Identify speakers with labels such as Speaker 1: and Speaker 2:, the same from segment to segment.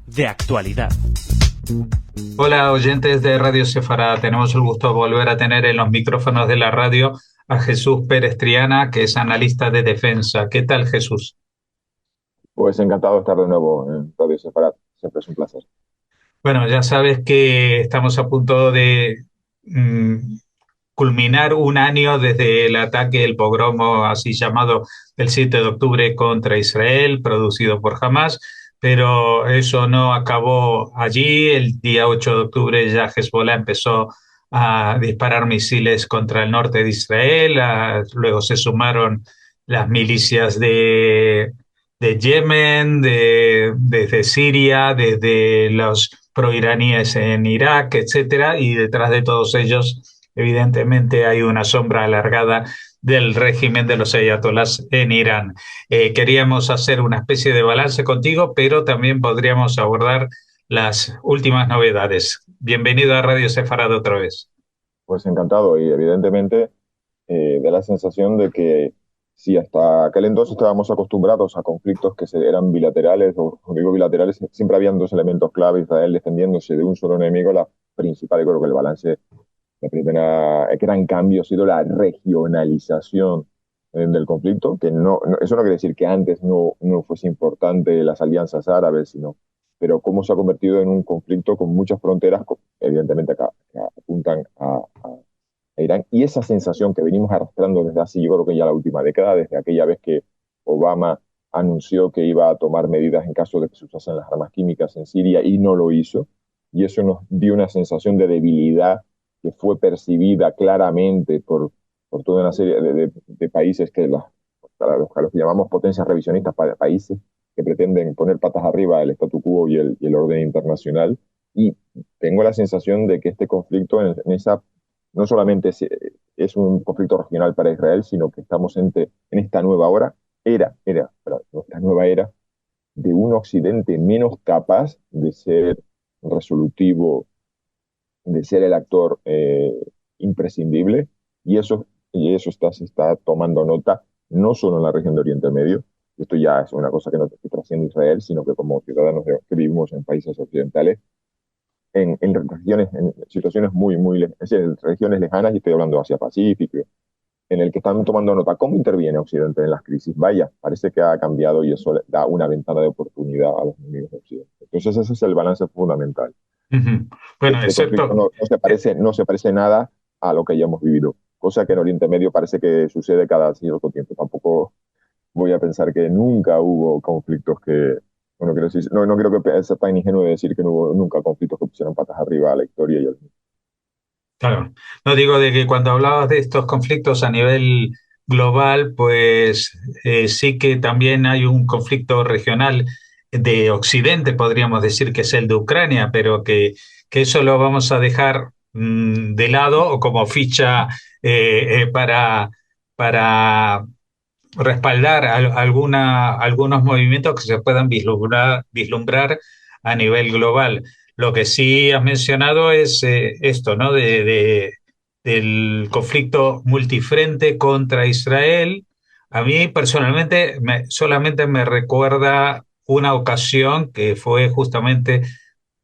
Speaker 1: De actualidad.
Speaker 2: Hola oyentes de Radio Sefará, tenemos el gusto de volver a tener en los micrófonos de la radio a Jesús Pérez Triana, que es analista de defensa. ¿Qué tal, Jesús?
Speaker 3: Pues encantado de estar de nuevo en Radio Separat. Siempre es un placer.
Speaker 2: Bueno, ya sabes que estamos a punto de mm, culminar un año desde el ataque, el pogromo así llamado del 7 de octubre contra Israel, producido por Hamas, pero eso no acabó allí. El día 8 de octubre ya Hezbollah empezó a disparar misiles contra el norte de Israel, luego se sumaron las milicias de Yemen, desde Siria, desde los proiraníes en Irak, etcétera, y detrás de todos ellos, evidentemente, hay una sombra alargada del régimen de los ayatolás en Irán. Queríamos hacer una especie de balance contigo, pero también podríamos abordar las últimas novedades. Bienvenido a Radio Sefarad otra vez.
Speaker 3: Pues encantado y evidentemente da la sensación de que si hasta aquel entonces estábamos acostumbrados a conflictos que eran bilaterales, o digo bilaterales, siempre habían dos elementos clave: Israel defendiéndose de un solo enemigo. La principal, yo creo que el balance, la primera gran cambio ha sido la regionalización del conflicto, que eso no quiere decir que antes no fuese importante las alianzas árabes, pero cómo se ha convertido en un conflicto con muchas fronteras, evidentemente acá, que apuntan a Irán, y esa sensación que venimos arrastrando desde hace, yo creo que ya la última década, desde aquella vez que Obama anunció que iba a tomar medidas en caso de que se usasen las armas químicas en Siria y no lo hizo, y eso nos dio una sensación de debilidad que fue percibida claramente por toda una serie de países para los que llamamos potencias revisionistas, países que pretenden poner patas arriba el statu quo y el orden internacional. Y tengo la sensación de que este conflicto en esa no solamente es un conflicto regional para Israel, sino que estamos en esta nueva nuestra nueva era de un Occidente menos capaz de ser resolutivo, de ser el actor imprescindible, y eso se está tomando nota no solo en la región de Oriente Medio. Esto ya es una cosa que trasciende Israel, sino que como ciudadanos que vivimos en países occidentales, en situaciones es decir, en regiones lejanas, y estoy hablando de Asia-Pacífico, en el que están tomando nota cómo interviene Occidente en las crisis. Vaya, parece que ha cambiado y eso da una ventana de oportunidad a los enemigos de Occidente. Entonces ese es el balance fundamental.
Speaker 2: Uh-huh. Bueno,
Speaker 3: Este conflicto
Speaker 2: excepto...
Speaker 3: no se parece nada a lo que ya hemos vivido, cosa que en Oriente Medio parece que sucede cada cierto tiempo. Tampoco voy a pensar que nunca hubo conflictos que, bueno, quiero decir, no creo que sea tan ingenuo de decir que no hubo nunca conflictos que pusieron patas arriba a la historia y al mundo.
Speaker 2: Claro, no digo de que cuando hablabas de estos conflictos a nivel global, pues sí que también hay un conflicto regional de Occidente, podríamos decir que es el de Ucrania, pero que eso lo vamos a dejar de lado o como ficha para respaldar algunos movimientos que se puedan vislumbrar a nivel global. Lo que sí has mencionado es esto, ¿no? Del conflicto multifrente contra Israel. A mí personalmente solamente me recuerda una ocasión que fue justamente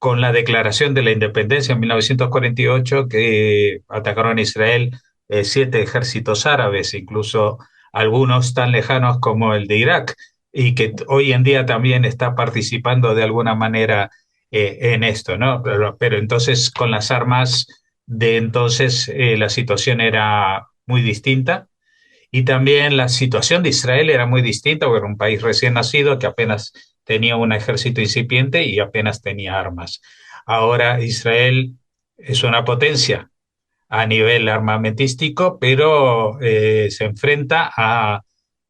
Speaker 2: con la declaración de la independencia en 1948, que atacaron a Israel 7 ejércitos árabes, incluso algunos tan lejanos como el de Irak, y que hoy en día también está participando de alguna manera en esto, ¿no? Pero entonces con las armas de entonces la situación era muy distinta. Y también la situación de Israel era muy distinta, porque era un país recién nacido que apenas tenía un ejército incipiente y apenas tenía armas. Ahora Israel es una potencia a nivel armamentístico, pero se enfrenta a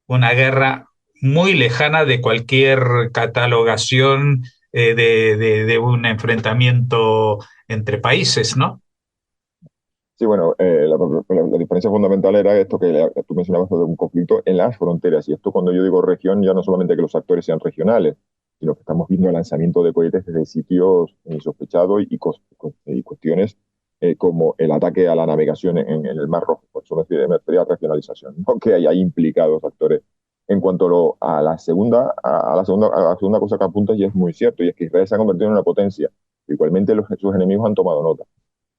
Speaker 2: una guerra muy lejana de cualquier catalogación de un enfrentamiento entre países, ¿no?
Speaker 3: Sí, bueno, la diferencia fundamental era esto que tú mencionabas, de un conflicto en las fronteras. Y esto, cuando yo digo región, ya no solamente que los actores sean regionales, sino que estamos viendo el lanzamiento de cohetes desde sitios insospechados y cuestiones como el ataque a la navegación en el Mar Rojo. Por eso me refería a regionalización, ¿no? Que hay implicados actores En cuanto a la segunda cosa que apuntas, y es muy cierto, y es que Israel se ha convertido en una potencia. Igualmente sus enemigos han tomado nota.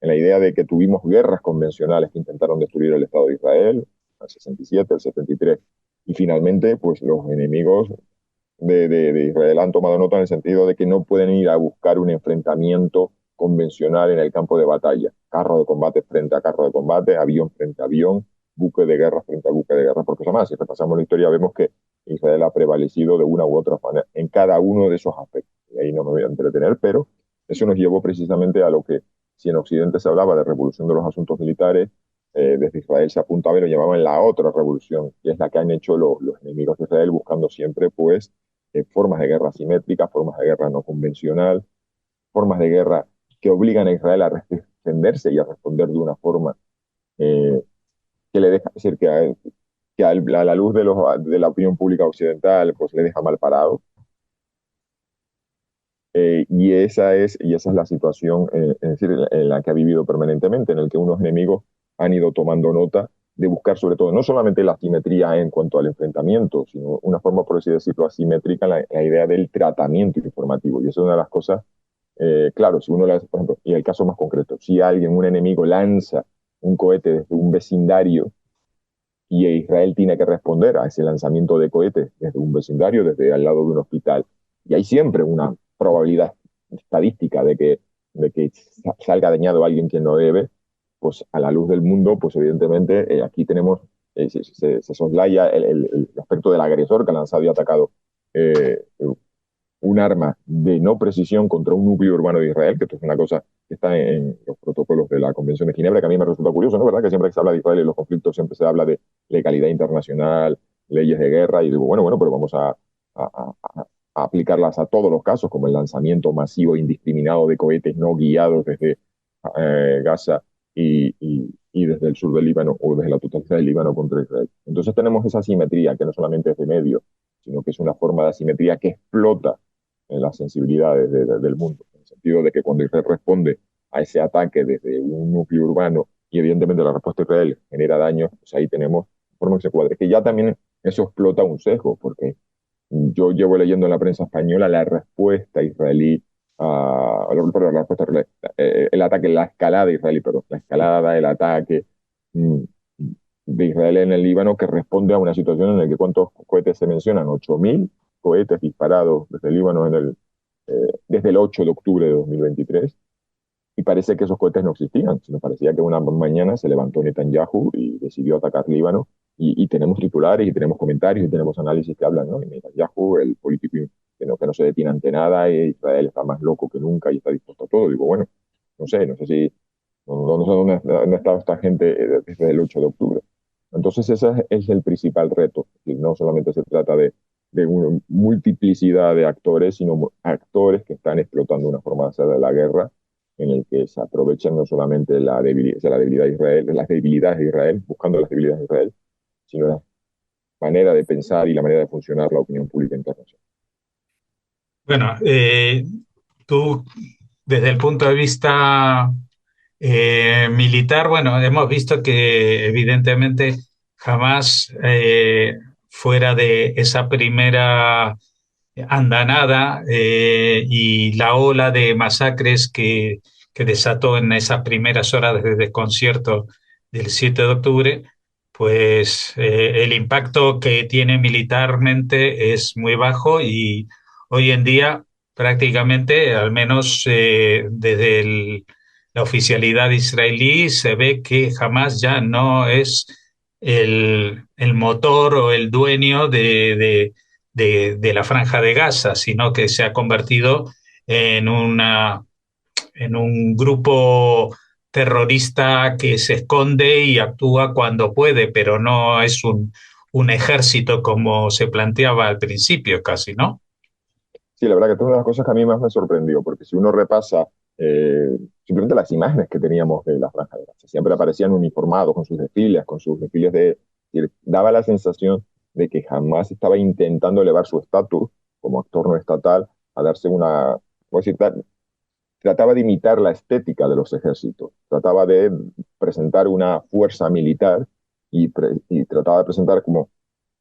Speaker 3: En la idea de que tuvimos guerras convencionales que intentaron destruir el Estado de Israel, el 67, el 73, y finalmente, pues los enemigos de Israel han tomado nota en el sentido de que no pueden ir a buscar un enfrentamiento convencional en el campo de batalla. Carro de combate frente a carro de combate, avión frente a avión, buque de guerra frente a buque de guerra, porque además, si repasamos la historia, vemos que Israel ha prevalecido de una u otra manera en cada uno de esos aspectos. Y ahí no me voy a entretener, pero eso nos llevó precisamente a lo que, si en Occidente se hablaba de revolución de los asuntos militares, desde Israel se apuntaba y lo llamaban la otra revolución, que es la que han hecho los enemigos de Israel, buscando siempre, pues, formas de guerra asimétricas, formas de guerra no convencional, formas de guerra que obligan a Israel a defenderse y a responder de una forma eh, que le deja, es decir, que a la luz de la opinión pública occidental, pues le deja mal parado. Y esa es la situación, es decir, en la que ha vivido permanentemente, en el que unos enemigos han ido tomando nota de buscar sobre todo, no solamente la asimetría en cuanto al enfrentamiento, sino una forma, por así decirlo, asimétrica, la idea del tratamiento informativo. Y eso es una de las cosas, claro, si uno, por ejemplo, y el caso más concreto, si alguien, un enemigo, lanza un cohete desde un vecindario y Israel tiene que responder a ese lanzamiento de cohetes desde un vecindario, desde al lado de un hospital, y hay siempre una probabilidad estadística de que salga dañado alguien quien no debe, pues a la luz del mundo, pues evidentemente aquí tenemos, se soslaya el aspecto del agresor que ha lanzado y atacado eh, un arma de no precisión contra un núcleo urbano de Israel, que esto es una cosa que está en los protocolos de la Convención de Ginebra, que a mí me resulta curioso, ¿no? ¿Verdad? Que siempre que se habla de Israel y los conflictos siempre se habla de legalidad internacional, leyes de guerra, y digo, bueno, pero vamos a aplicarlas a todos los casos, como el lanzamiento masivo e indiscriminado de cohetes no guiados desde Gaza y desde el sur del Líbano o desde la totalidad del Líbano contra Israel. Entonces tenemos esa asimetría que no solamente es de medio, sino que es una forma de asimetría que explota en las sensibilidades del mundo, en el sentido de que cuando Israel responde a ese ataque desde un núcleo urbano y evidentemente la respuesta de Israel genera daños, pues ahí tenemos forma que se cuadre. Que ya también eso explota un sesgo, porque yo llevo leyendo en la prensa española la respuesta israelí, perdón, la respuesta israelí, el ataque, la escalada israelí, perdón, la escalada, el ataque mm, de Israel en el Líbano, que responde a una situación en la que ¿cuántos cohetes se mencionan? 8.000 cohetes disparados desde el Líbano desde el 8 de octubre de 2023, y parece que esos cohetes no existían, sino parecía que una mañana se levantó Netanyahu y decidió atacar Líbano, y tenemos titulares, y tenemos comentarios, y tenemos análisis que hablan, ¿no? Y Netanyahu, el político que no se detiene ante nada, y Israel está más loco que nunca y está dispuesto a todo. Digo, bueno, no sé si, no sé dónde ha estado esta gente desde el 8 de octubre. Entonces ese es el principal reto. Y no solamente se trata de una multiplicidad de actores, sino actores que están explotando una forma de hacer de la guerra en el que se aprovechan no solamente la debilidad de Israel, las debilidades de Israel, buscando las debilidades de Israel, sino la manera de pensar y la manera de funcionar la opinión pública internacional.
Speaker 2: Bueno, tú, desde el punto de vista militar, bueno, hemos visto que evidentemente jamás fuera de esa primera andanada y la ola de masacres que desató en esas primeras horas de desconcierto del 7 de octubre, pues el impacto que tiene militarmente es muy bajo y hoy en día prácticamente, al menos desde la oficialidad israelí, se ve que jamás ya no es el motor o el dueño de la Franja de Gaza, sino que se ha convertido en en un grupo terrorista que se esconde y actúa cuando puede, pero no es un ejército como se planteaba al principio casi, ¿no?
Speaker 3: Sí, la verdad que esta es una de las cosas que a mí más me sorprendió, porque si uno repasa simplemente las imágenes que teníamos de la Franja de Gaza, siempre aparecían uniformados con sus desfiles daba la sensación de que jamás estaba intentando elevar su estatus como actor no estatal a darse voy a decir, trataba de imitar la estética de los ejércitos, trataba de presentar una fuerza militar y trataba de presentar como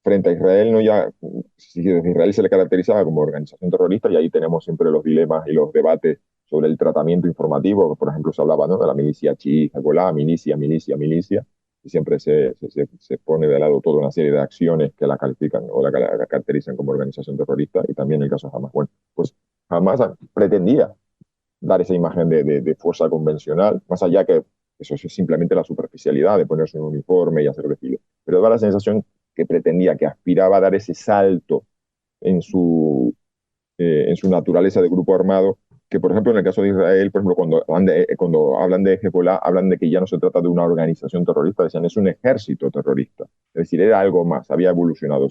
Speaker 3: frente a Israel, no ya, si desde Israel se le caracterizaba como organización terrorista, y ahí tenemos siempre los dilemas y los debates sobre el tratamiento informativo. Por ejemplo, se hablaba, ¿no?, de la milicia chií, Hezbollah, milicia, y siempre se pone de lado toda una serie de acciones que la califican o la caracterizan como organización terrorista, y también el caso de Hamas. Bueno, pues Hamas pretendía dar esa imagen de fuerza convencional, más allá que eso es simplemente la superficialidad de ponerse un uniforme y hacer desfile, pero da la sensación que pretendía, que aspiraba a dar ese salto en su naturaleza de grupo armado, que por ejemplo en el caso de Israel, por ejemplo, cuando hablan de Hezbollah, hablan de que ya no se trata de una organización terrorista, decían es un ejército terrorista, es decir, era algo más, había evolucionado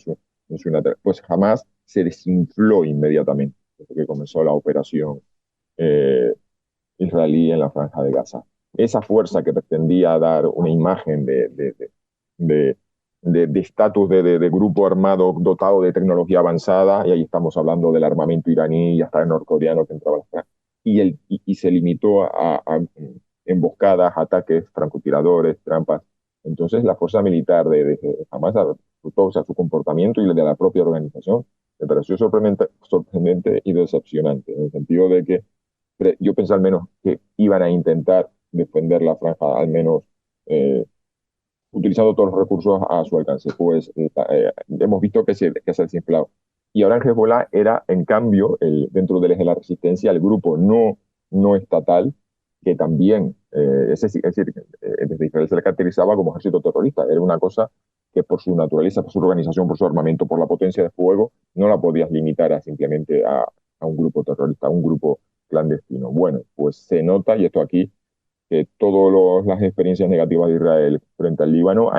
Speaker 3: pues jamás se desinfló inmediatamente desde que comenzó la operación eh, israelí en la Franja de Gaza. Esa fuerza que pretendía dar una imagen de estatus de grupo armado dotado de tecnología avanzada, y ahí estamos hablando del armamento iraní y hasta el norcoreano que entraba a la Franja, y se limitó a emboscadas, ataques, francotiradores, trampas. Entonces la fuerza militar de Hamas, o sea, su comportamiento y el de la propia organización, me pareció sorprendente y decepcionante, en el sentido de que yo pensé al menos que iban a intentar defender la franja, al menos utilizando todos los recursos a su alcance. Pues hemos visto que se ha desinflado. Y ahora en Hezbollah era, en cambio, dentro del eje de la resistencia, el grupo no estatal, que también, es decir, desde Israel se le caracterizaba como ejército terrorista. Era una cosa que por su naturaleza, por su organización, por su armamento, por la potencia de fuego, no la podías limitar a simplemente a un grupo terrorista, a un grupo clandestino. Bueno, pues se nota, y esto aquí, que todas las experiencias negativas de Israel frente al Líbano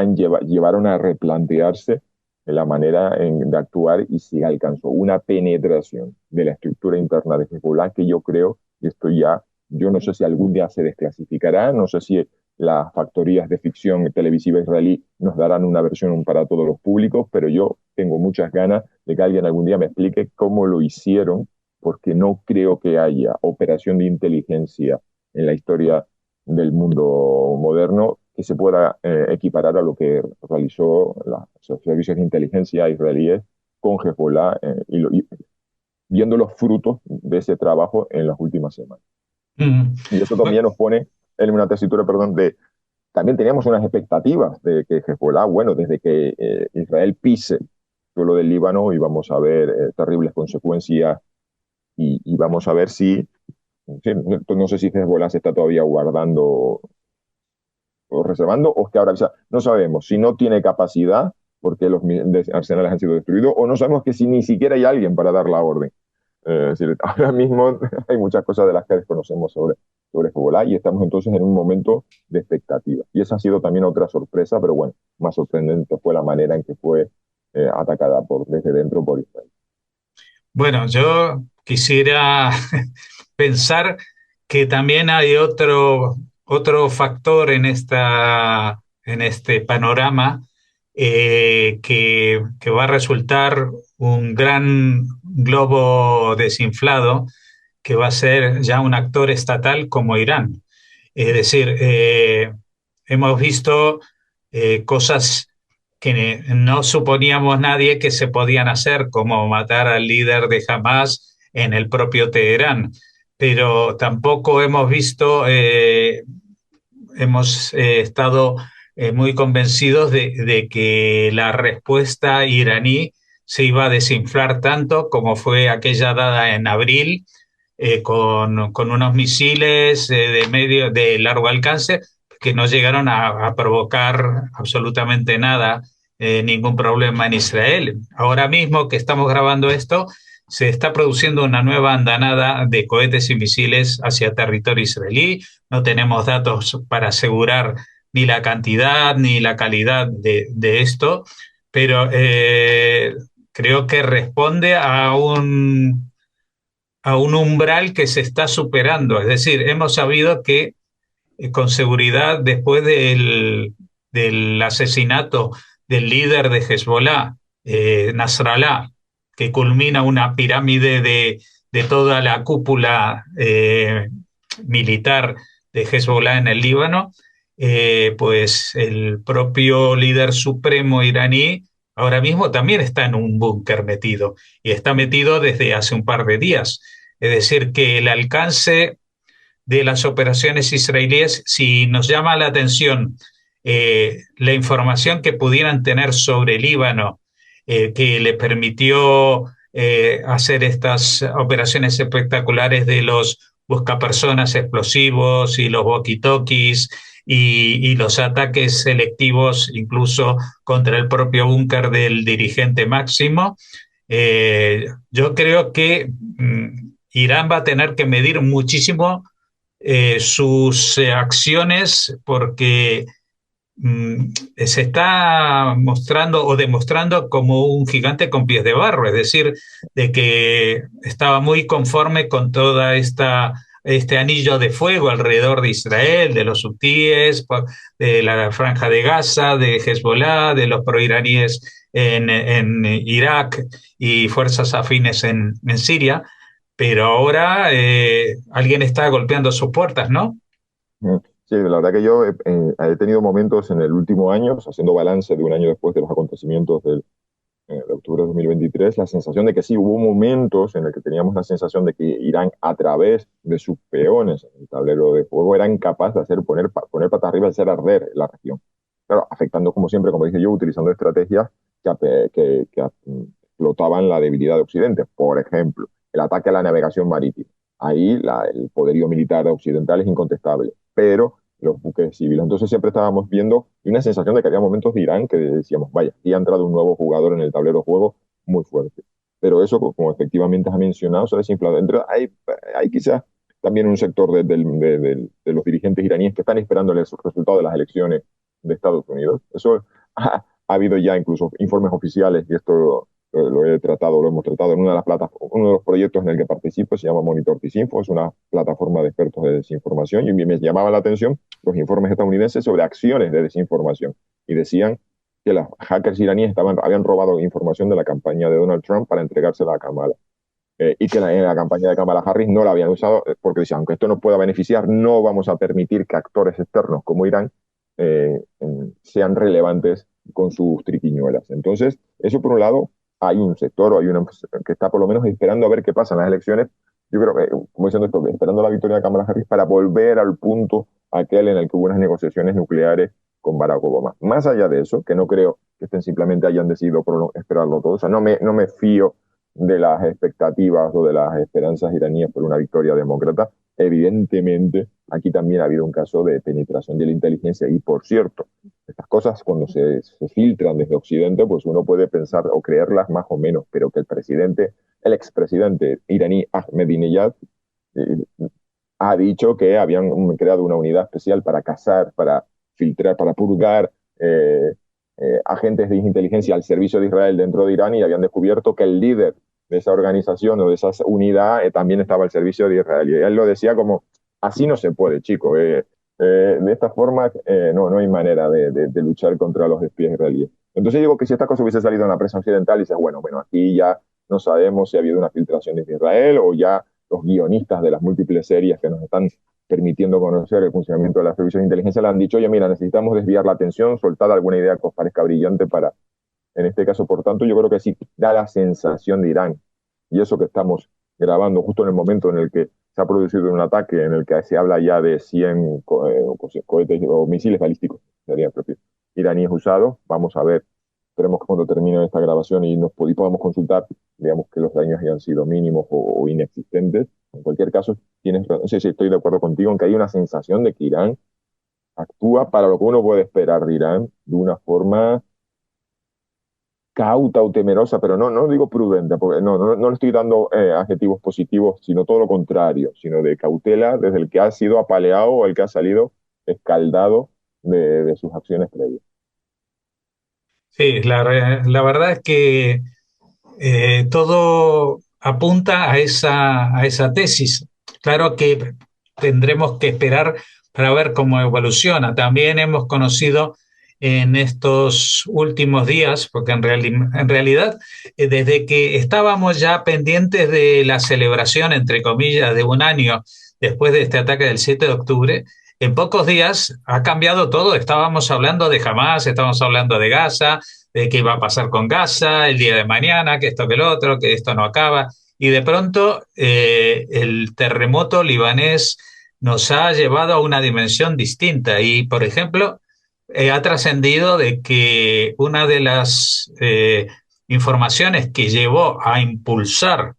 Speaker 3: llevaron a replantearse la manera de actuar, y se alcanzó una penetración de la estructura interna de Hezbollah que yo creo, y esto ya, yo no sé si algún día se desclasificará, no sé si las factorías de ficción televisiva israelí nos darán una versión para todos los públicos, pero yo tengo muchas ganas de que alguien algún día me explique cómo lo hicieron, porque no creo que haya operación de inteligencia en la historia del mundo moderno que se pueda equiparar a lo que realizó los servicios de inteligencia israelíes con Hezbollah, y viendo los frutos de ese trabajo en las últimas semanas. Y eso también nos pone en una tesitura, perdón, también teníamos unas expectativas de que Hezbollah, bueno, desde que Israel pise suelo del Líbano, íbamos a ver terribles consecuencias, y vamos a ver si, sí, no sé si Hezbollah se está todavía guardando o reservando, o es que ahora, o sea, no sabemos si no tiene capacidad porque los arsenales han sido destruidos, o no sabemos que si ni siquiera hay alguien para dar la orden. Es decir, ahora mismo hay muchas cosas de las que desconocemos sobre Hezbollah, y estamos entonces en un momento de expectativa. Y esa ha sido también otra sorpresa, pero bueno, más sorprendente fue la manera en que fue atacada desde dentro por Israel.
Speaker 2: Bueno, yo quisiera pensar que también hay otro factor en este panorama, que va a resultar un gran globo desinflado, que va a ser ya un actor estatal como Irán. Es decir, hemos visto cosas que no suponíamos nadie que se podían hacer, como matar al líder de Hamas en el propio Teherán, pero tampoco hemos visto, hemos estado muy convencidos de que la respuesta iraní se iba a desinflar tanto como fue aquella dada en abril, con unos misiles de largo alcance que no llegaron a provocar absolutamente nada, ningún problema en Israel. Ahora mismo que estamos grabando esto, se está produciendo una nueva andanada de cohetes y misiles hacia territorio israelí. No tenemos datos para asegurar ni la cantidad ni la calidad de esto, pero creo que responde a un umbral que se está superando. Es decir, hemos sabido que con seguridad después del asesinato del líder de Hezbollah, Nasrallah, que culmina una pirámide de toda la cúpula militar de Hezbollah en el Líbano, pues el propio líder supremo iraní ahora mismo también está en un búnker metido y está metido desde hace un par de días. Es decir, que el alcance de las operaciones israelíes, si nos llama la atención la información que pudieran tener sobre Líbano, que le permitió hacer estas operaciones espectaculares de los buscapersonas explosivos y los walkie-talkies y los ataques selectivos incluso contra el propio búnker del dirigente máximo. Yo creo que Irán va a tener que medir muchísimo sus acciones porque se está mostrando o demostrando como un gigante con pies de barro, es decir, de que estaba muy conforme con toda este anillo de fuego alrededor de Israel, de los hutíes, de la Franja de Gaza, de Hezbollah, de los proiraníes en Irak y fuerzas afines en Siria, pero ahora alguien está golpeando sus puertas, ¿no?
Speaker 3: Sí, la verdad que yo he tenido momentos en el último año, o sea, haciendo balance de un año después de los acontecimientos de octubre de 2023, la sensación de que sí, hubo momentos en el que teníamos la sensación de que Irán, a través de sus peones en el tablero de juego, eran capaces de poner patas arriba y hacer arder la región. Claro, afectando, como siempre, como dije yo, utilizando estrategias que explotaban la debilidad de Occidente. Por ejemplo, el ataque a la navegación marítima. Ahí el poderío militar occidental es incontestable, pero los buques civiles. Entonces siempre estábamos viendo una sensación de que había momentos de Irán que decíamos, vaya, aquí ha entrado un nuevo jugador en el tablero de juego muy fuerte. Pero eso, como efectivamente has mencionado, se ha desinflado. Hay quizás también un sector de los dirigentes iraníes que están esperando el resultado de las elecciones de Estados Unidos. Eso ha habido ya incluso informes oficiales, y esto lo hemos tratado en uno de los proyectos en el que participo, se llama Monitor Disinfo, es una plataforma de expertos de desinformación, y me llamaba la atención los informes estadounidenses sobre acciones de desinformación, y decían que los hackers iraníes habían robado información de la campaña de Donald Trump para entregársela a Kamala. Y que en la campaña de Kamala Harris no la habían usado porque decían, aunque esto nos pueda beneficiar, no vamos a permitir que actores externos como Irán sean relevantes con sus triquiñuelas. Entonces, eso por un lado, hay un sector o hay una que está por lo menos esperando a ver qué pasa en las elecciones. Yo creo que, como diciendo esto, esperando la victoria de Kamala Harris para volver al punto aquel en el que hubo unas negociaciones nucleares con Barack Obama. Más allá de eso, que no creo que simplemente hayan decidido esperarlo todo, o sea, no me fío de las expectativas o de las esperanzas iraníes por una victoria demócrata. Evidentemente, aquí también ha habido un caso de penetración de la inteligencia y, por cierto, estas cosas cuando se filtran desde Occidente, pues uno puede pensar o creerlas más o menos, pero que el expresidente iraní Ahmadinejad ha dicho que habían creado una unidad especial para cazar, para filtrar, para purgar agentes de inteligencia al servicio de Israel dentro de Irán, y habían descubierto que el líder de esa organización o de esa unidad también estaba al servicio de Israel. Y él lo decía como, así no se puede, chico. De esta forma no hay manera de luchar contra los espías israelíes. Entonces digo que si esta cosa hubiese salido en la prensa occidental, dices, bueno, aquí ya no sabemos si ha habido una filtración de Israel o ya los guionistas de las múltiples series que nos están permitiendo conocer el funcionamiento de las servicios de inteligencia le han dicho, oye, mira, necesitamos desviar la atención, soltar alguna idea que os parezca brillante para, en este caso, por tanto, yo creo que sí da la sensación de Irán, y eso que estamos grabando justo en el momento en el que se ha producido un ataque, en el que se habla ya de 100 cohetes o misiles balísticos, sería propio, iraníes usados. Vamos a ver, esperemos que cuando termine esta grabación y podamos consultar, digamos que los daños hayan sido mínimos o inexistentes. En cualquier caso, no sé si estoy de acuerdo contigo en que hay una sensación de que Irán actúa para lo que uno puede esperar de Irán de una forma cauta o temerosa, pero no digo prudente, porque no le estoy dando adjetivos positivos, sino todo lo contrario, sino de cautela desde el que ha sido apaleado o el que ha salido escaldado de sus acciones previas.
Speaker 2: Sí, la verdad es que todo apunta a esa tesis. Claro que tendremos que esperar para ver cómo evoluciona. También hemos conocido en estos últimos días, porque en realidad desde que estábamos ya pendientes de la celebración, entre comillas, de un año después de este ataque del 7 de octubre, en pocos días ha cambiado todo. Estábamos hablando de Hamas, estábamos hablando de Gaza, de qué iba a pasar con Gaza el día de mañana, que esto que lo otro, que esto no acaba. Y de pronto el terremoto libanés nos ha llevado a una dimensión distinta. Y, por ejemplo, ha trascendido de que una de las informaciones que llevó a impulsar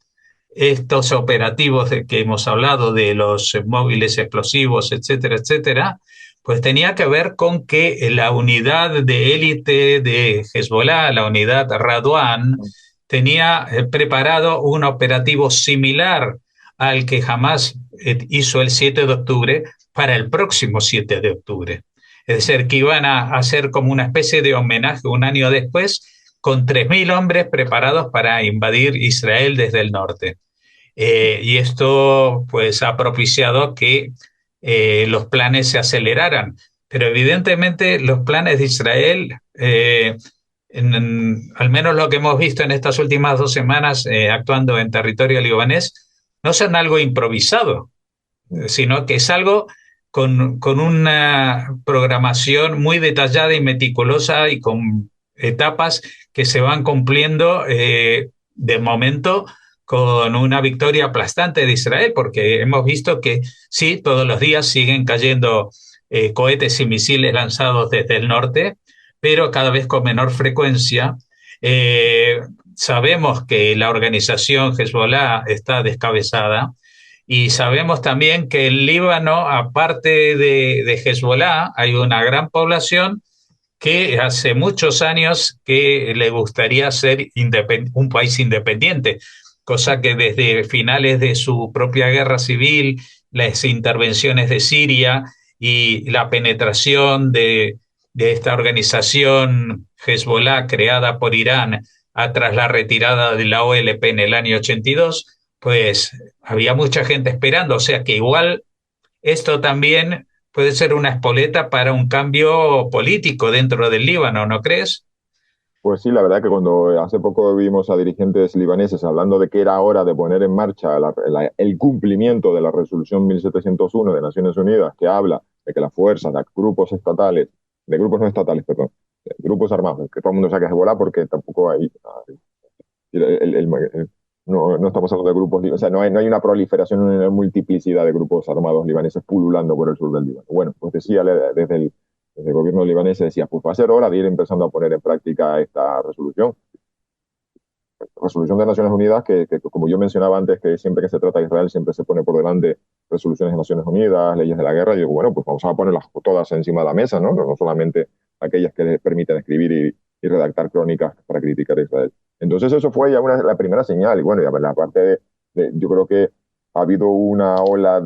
Speaker 2: estos operativos de que hemos hablado, de los móviles explosivos, etcétera, etcétera, pues tenía que ver con que la unidad de élite de Hezbollah, la unidad Radwan, tenía preparado un operativo similar al que Hamas hizo el 7 de octubre para el próximo 7 de octubre. Es decir, que iban a hacer como una especie de homenaje un año después con 3.000 hombres preparados para invadir Israel desde el norte. Y esto pues ha propiciado que los planes se aceleraran. Pero evidentemente los planes de Israel, al menos lo que hemos visto en estas últimas 2 semanas actuando en territorio libanés, no son algo improvisado, sino que es algo con una programación muy detallada y meticulosa y con etapas que se van cumpliendo de momento con una victoria aplastante de Israel, porque hemos visto que sí, todos los días siguen cayendo cohetes y misiles lanzados desde el norte, pero cada vez con menor frecuencia. Eh, Sabemos que la organización Hezbollah está descabezada y sabemos también que en Líbano, aparte de Hezbollah, hay una gran población que hace muchos años que le gustaría ser un país independiente, cosa que desde finales de su propia guerra civil, las intervenciones de Siria y la penetración de esta organización Hezbollah creada por Irán tras la retirada de la OLP en el año 82, pues había mucha gente esperando, o sea que igual esto también puede ser una espoleta para un cambio político dentro del Líbano, ¿no crees?
Speaker 3: Pues sí, la verdad que cuando hace poco vimos a dirigentes libaneses hablando de que era hora de poner en marcha el cumplimiento de la resolución 1701 de Naciones Unidas, que habla de que las fuerzas de grupos estatales, de grupos no estatales, perdón, de grupos armados, que todo el mundo saque Hezbollah porque tampoco hay, no estamos hablando de grupos, o sea, no hay una proliferación, una multiplicidad de grupos armados libaneses pululando por el sur del Líbano. Bueno, pues decía desde el gobierno libanés, decía, pues va a ser hora de ir empezando a poner en práctica esta resolución de Naciones Unidas, que como yo mencionaba antes, que siempre que se trata de Israel siempre se pone por delante resoluciones de Naciones Unidas, leyes de la guerra, y digo, bueno, pues vamos a ponerlas todas encima de la mesa, ¿no? No solamente aquellas que les permiten escribir y redactar crónicas para criticar a Israel. Entonces eso fue ya la primera señal, y bueno, ya la parte yo creo que ha habido una ola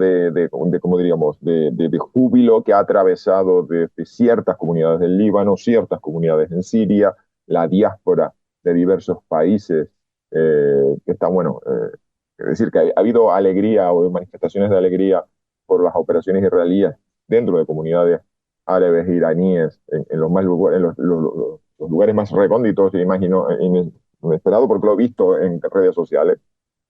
Speaker 3: ¿cómo diríamos?, de júbilo que ha atravesado de ciertas comunidades del Líbano, ciertas comunidades en Siria, la diáspora de diversos países que están, bueno, es decir, que ha habido alegría o manifestaciones de alegría por las operaciones israelíes dentro de comunidades árabes e iraníes en los, más lugares, los lugares más recónditos, imagino, inesperado, porque lo he visto en redes sociales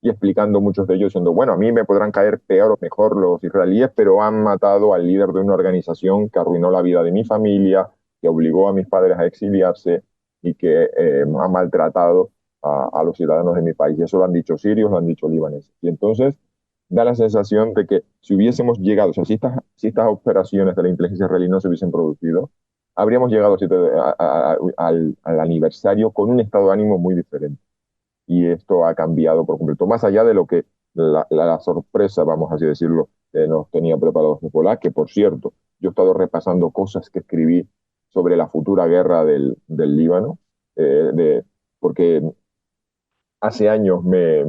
Speaker 3: y explicando muchos de ellos diciendo, bueno, a mí me podrán caer peor o mejor los israelíes, pero han matado al líder de una organización que arruinó la vida de mi familia, que obligó a mis padres a exiliarse y que ha maltratado a los ciudadanos de mi país. Y eso lo han dicho sirios, lo han dicho libaneses. Y entonces da la sensación de que si hubiésemos llegado, o sea, si estas operaciones de la inteligencia israelí no se hubiesen producido, habríamos llegado al aniversario con un estado de ánimo muy diferente. Y esto ha cambiado por completo, más allá de lo que la sorpresa, vamos así decirlo, que nos tenía preparado Hezbollah, que por cierto, yo he estado repasando cosas que escribí sobre la futura guerra del Líbano, porque hace años me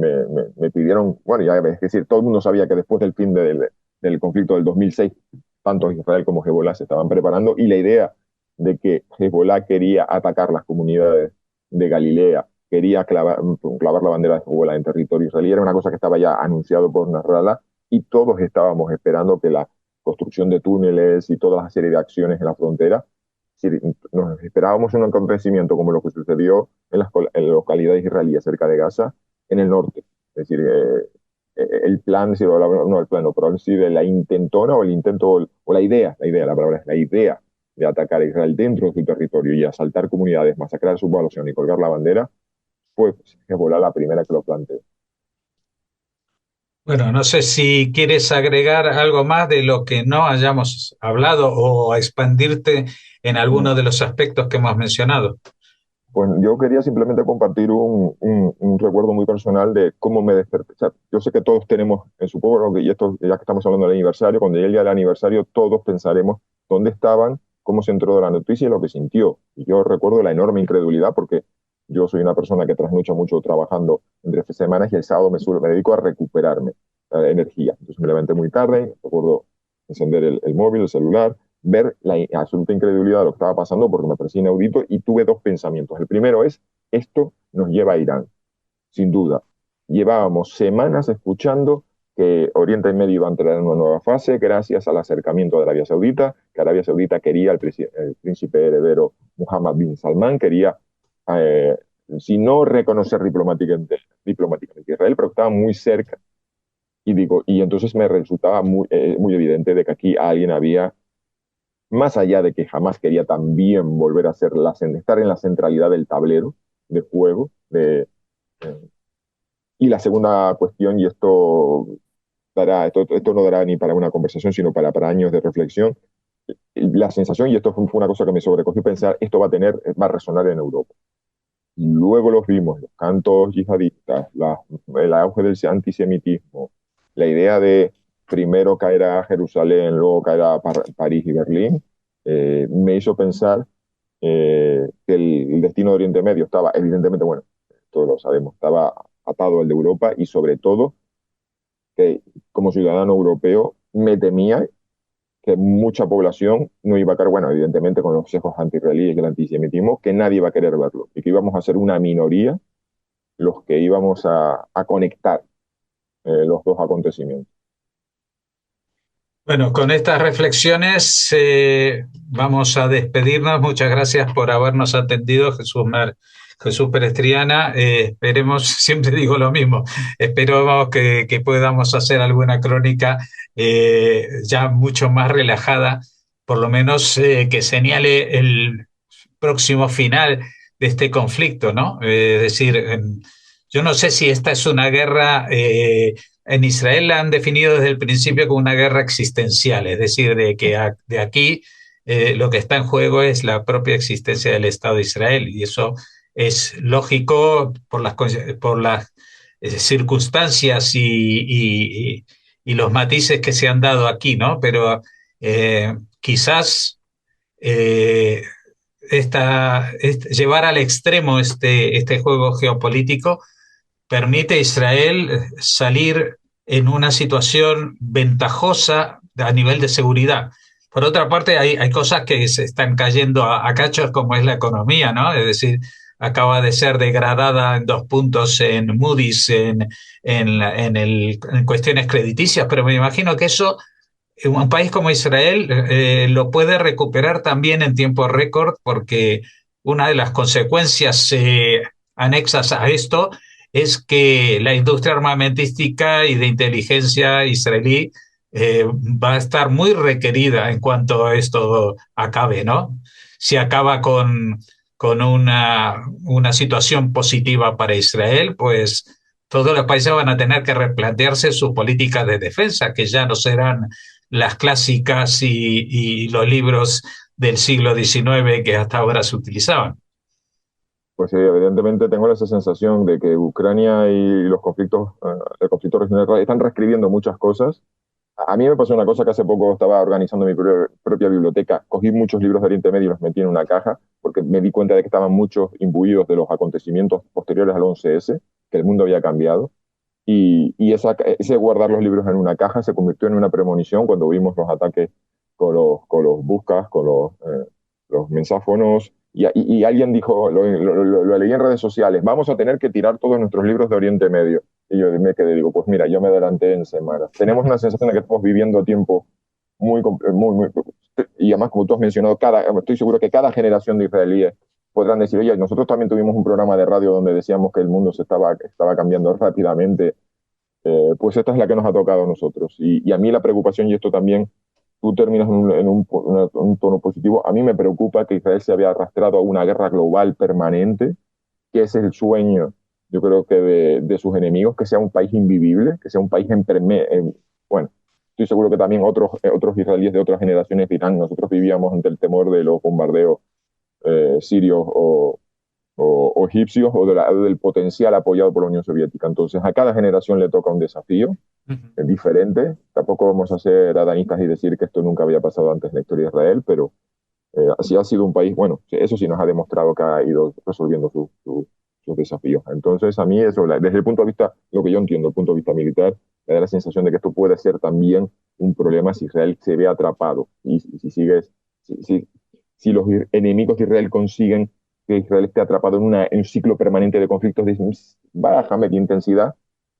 Speaker 3: pidieron, bueno, ya es decir, todo el mundo sabía que después del fin del conflicto del 2006, tanto Israel como Hezbollah se estaban preparando, y la idea de que Hezbollah quería atacar las comunidades de Galilea, quería clavar la bandera de Hezbollah en territorio israelí, era una cosa que estaba ya anunciado por Nasrallah, y todos estábamos esperando que la construcción de túneles y toda la serie de acciones en la frontera, si nos esperábamos un acontecimiento como lo que sucedió en localidades israelíes cerca de Gaza, en el norte. Es decir, el plan, no el plan, no, pero sí de la intentona o el intento, o la idea, la palabra es la idea de atacar a Israel dentro de su territorio y asaltar comunidades, masacrar su población y colgar la bandera, fue Hezbollah la primera que lo planteó.
Speaker 2: Bueno, no sé si quieres agregar algo más de lo que no hayamos hablado o expandirte en alguno de los aspectos que hemos mencionado.
Speaker 3: Pues yo quería simplemente compartir un recuerdo muy personal de cómo me desperté. O sea, yo sé que todos tenemos en su pueblo, y esto ya que estamos hablando del aniversario, cuando llegue el aniversario todos pensaremos dónde estaban, cómo se enteró de la noticia y lo que sintió. Y yo recuerdo la enorme incredulidad porque yo soy una persona que trasnocha mucho trabajando entre semanas y el sábado me dedico a recuperarme energía. Entonces me levanté muy tarde, recuerdo encender el móvil, el celular, ver la absoluta incredulidad de lo que estaba pasando porque me parecía inaudito y tuve dos pensamientos. El primero es, esto nos lleva a Irán, sin duda. Llevábamos semanas escuchando que Oriente Medio iba a entrar en una nueva fase gracias al acercamiento de Arabia Saudita, que Arabia Saudita quería el príncipe heredero Mohammed bin Salman, quería, eh, si no reconocer diplomáticamente Israel, pero estaba muy cerca. Y entonces me resultaba muy evidente de que aquí alguien había, más allá de que jamás quería también volver a estar en la centralidad del tablero de juego. Y la segunda cuestión, y esto no dará ni para una conversación, sino para años de reflexión, la sensación, y esto fue una cosa que me sobrecogió pensar, esto va a resonar en Europa. Y luego los vimos, los cantos yihadistas, el auge del antisemitismo, la idea de primero caer a Jerusalén, luego caer a París y Berlín, me hizo pensar que el destino de Oriente Medio estaba, evidentemente, bueno, todos lo sabemos, estaba atado al de Europa y sobre todo que como ciudadano europeo me temía que mucha población no iba a caer, bueno, evidentemente con los sesgos antirrealíes y el antisemitismo, que nadie iba a querer verlo y que íbamos a ser una minoría los que íbamos a conectar los dos acontecimientos.
Speaker 2: Bueno, con estas reflexiones vamos a despedirnos. Muchas gracias por habernos atendido, Jesús Perestriana. Esperemos, siempre digo lo mismo, espero que podamos hacer alguna crónica ya mucho más relajada, por lo menos que señale el próximo final de este conflicto, ¿no? Es decir, yo no sé si esta es una guerra en Israel la han definido desde el principio como una guerra existencial, es decir, de que de aquí lo que está en juego es la propia existencia del Estado de Israel y eso es lógico por las circunstancias y los matices que se han dado aquí, ¿no? Pero quizás llevar al extremo este juego geopolítico permite a Israel salir en una situación ventajosa a nivel de seguridad. Por otra parte, hay cosas que se están cayendo a cachos, como es la economía, ¿no? Es decir, acaba de ser degradada en 2 puntos en Moody's en cuestiones crediticias, pero me imagino que eso un país como Israel lo puede recuperar también en tiempo récord porque una de las consecuencias anexas a esto es que la industria armamentística y de inteligencia israelí va a estar muy requerida en cuanto esto acabe, ¿no? Si acaba con una situación positiva para Israel, pues todos los países van a tener que replantearse sus políticas de defensa, que ya no serán las clásicas y los libros del siglo XIX que hasta ahora se utilizaban.
Speaker 3: Pues sí, evidentemente tengo esa sensación de que Ucrania y el conflicto regional están reescribiendo muchas cosas. A mí me pasó una cosa que hace poco estaba organizando mi propia biblioteca. Cogí muchos libros de Oriente Medio y los metí en una caja porque me di cuenta de que estaban muchos imbuidos de los acontecimientos posteriores al 11S, que el mundo había cambiado. Y ese guardar los libros en una caja se convirtió en una premonición cuando vimos los ataques con los buscas, con los mensáfonos. Y alguien dijo, lo leí en redes sociales, vamos a tener que tirar todos nuestros libros de Oriente Medio. Y yo me quedé, digo, pues mira, yo me adelanté en semanas. Tenemos una sensación de que estamos viviendo tiempo muy. Y además, como tú has mencionado, estoy seguro que cada generación de israelíes podrán decir, oye, nosotros también tuvimos un programa de radio donde decíamos que el mundo estaba cambiando rápidamente. Pues esta es la que nos ha tocado a nosotros. Y a mí la preocupación, y esto también tú terminas en un tono positivo. A mí me preocupa que Israel se había arrastrado a una guerra global permanente, que es el sueño, yo creo que de sus enemigos, que sea un país invivible, que sea un país bueno, estoy seguro que también otros israelíes de otras generaciones dirán, nosotros vivíamos ante el temor de los bombardeos sirios o egipcios o del potencial apoyado por la Unión Soviética. Entonces, a cada generación le toca un desafío diferente. Tampoco vamos a ser adanistas y decir que esto nunca había pasado antes en la historia de Israel, pero así ha sido un país, bueno, eso sí nos ha demostrado que ha ido resolviendo sus desafíos. Entonces, a mí eso, desde el punto de vista, lo que yo entiendo, el punto de vista militar, me da la sensación de que esto puede ser también un problema si Israel se ve atrapado y si los enemigos de Israel consiguen que Israel esté atrapado en un ciclo permanente de conflictos de baja media intensidad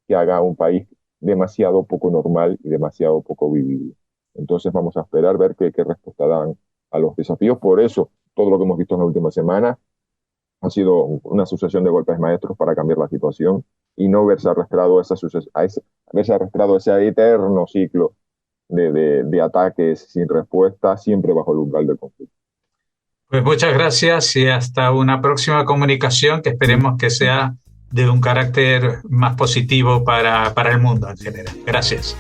Speaker 3: que haga un país demasiado poco normal y demasiado poco vivible. Entonces vamos a esperar ver qué respuesta dan a los desafíos. Por eso, todo lo que hemos visto en la última semana ha sido una sucesión de golpes maestros para cambiar la situación y no verse arrastrado verse arrastrado a ese eterno ciclo de ataques sin respuesta, siempre bajo el umbral del conflicto.
Speaker 2: Pues muchas gracias y hasta una próxima comunicación que esperemos que sea de un carácter más positivo para el mundo en general. Gracias.